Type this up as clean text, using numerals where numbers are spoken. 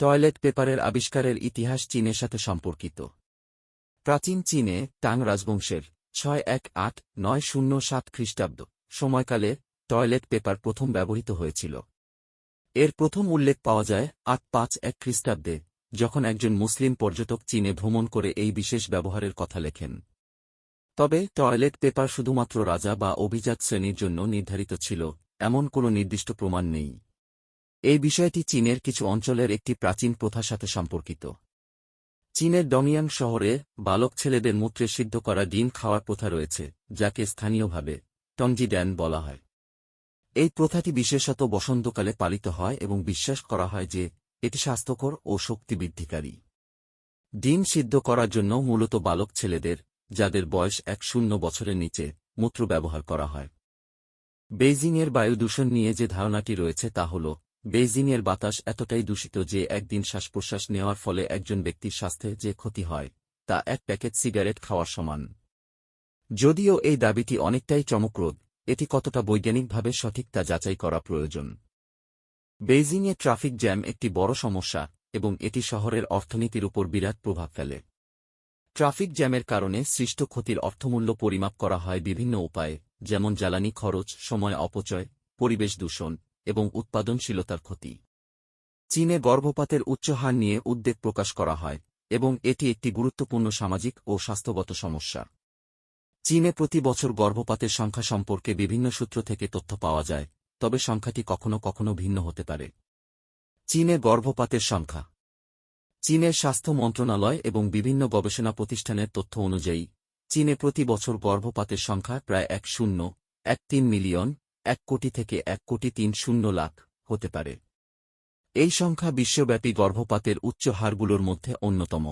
Toilet পেপারের আবিষ্কারের ইতিহাস চীনের সাথে সম্পর্কিত। প্রাচীন চীনে টাং রাজবংশের 618-907 খ্রিস্টাব্দ সময়কালে টয়লেট পেপার প্রথম ব্যবহৃত হয়েছিল। এর প্রথম উল্লেখ পাওয়া যায় 851 খ্রিস্টাব্দে, যখন একজন মুসলিম পর্যটক চীনে ভ্রমণ করে এই বিশেষ ব্যবহারের কথা লেখেন। তবে টয়লেট পেপার শুধুমাত্র রাজা বা অভিজাত শ্রেণীর জন্য নির্ধারিত ছিল, এমন কোনো নির্দিষ্ট প্রমাণ নেই। এই বিষয়টি চীনের কিছু অঞ্চলের একটি প্রাচীন প্রথার সাথে সম্পর্কিত। চীনের ডংয়াং শহরে বালক ছেলেদের মূত্রে সিদ্ধ করা ডিম খাওয়ার প্রথা রয়েছে, যাকে স্থানীয়ভাবে টংজি ড্যান বলা হয়। এই প্রথাটি বিশেষত বসন্তকালে পালিত হয় এবং বিশ্বাস করা হয় যে এটি স্বাস্থ্যকর ও শক্তি বৃদ্ধিকারী। ডিম সিদ্ধ করার জন্য মূলত বালক ছেলেদের, যাদের বয়স 10 বছরের নিচে, মূত্র ব্যবহার করা হয়। বেইজিংয়ের বায়ু দূষণ নিয়ে যে ধারণাটি রয়েছে তা হল, বেইজিংয়ের বাতাস এতটাই দূষিত যে একদিন শ্বাসপ্রশ্বাস নেওয়ার ফলে একজন ব্যক্তির স্বাস্থ্যে যে ক্ষতি হয় তা এক প্যাকেট সিগারেট খাওয়ার সমান। যদিও এই দাবিটি অনেকটাই চমকপ্রদ, এটি কতটা বৈজ্ঞানিকভাবে সঠিক তা যাচাই করা প্রয়োজন। বেইজিংয়ে ট্রাফিক জ্যাম একটি বড় সমস্যা এবং এটি শহরের অর্থনীতির উপর বিরাট প্রভাব ফেলে। ট্রাফিক জ্যামের কারণে সৃষ্ট ক্ষতির অর্থমূল্য পরিমাপ করা হয় বিভিন্ন উপায়ে, যেমন জ্বালানি খরচ, সময় অপচয়, পরিবেশ দূষণ এবং উৎপাদনশীলতার ক্ষতি। চীনে গর্ভপাতের উচ্চ হার নিয়ে উদ্বেগ প্রকাশ করা হয় এবং এটি একটি গুরুত্বপূর্ণ সামাজিক ও স্বাস্থ্যগত সমস্যা। চীনে প্রতি বছর গর্ভপাতের সংখ্যা সম্পর্কে বিভিন্ন সূত্র থেকে তথ্য পাওয়া যায়, তবে সংখ্যাটি কখনও কখনও ভিন্ন হতে পারে। চীনে গর্ভপাতের সংখ্যা। চীনের স্বাস্থ্য মন্ত্রণালয় এবং বিভিন্ন গবেষণা প্রতিষ্ঠানের তথ্য অনুযায়ী, চীনে প্রতি বছর গর্ভপাতের সংখ্যা প্রায় 1.013 মিলিয়ন, 1 কোটি থেকে 1.30 লাখ হতে পারে। এই সংখ্যা বিশ্বব্যাপী গর্ভপাতের উচ্চ হারগুলোর মধ্যে অন্যতম।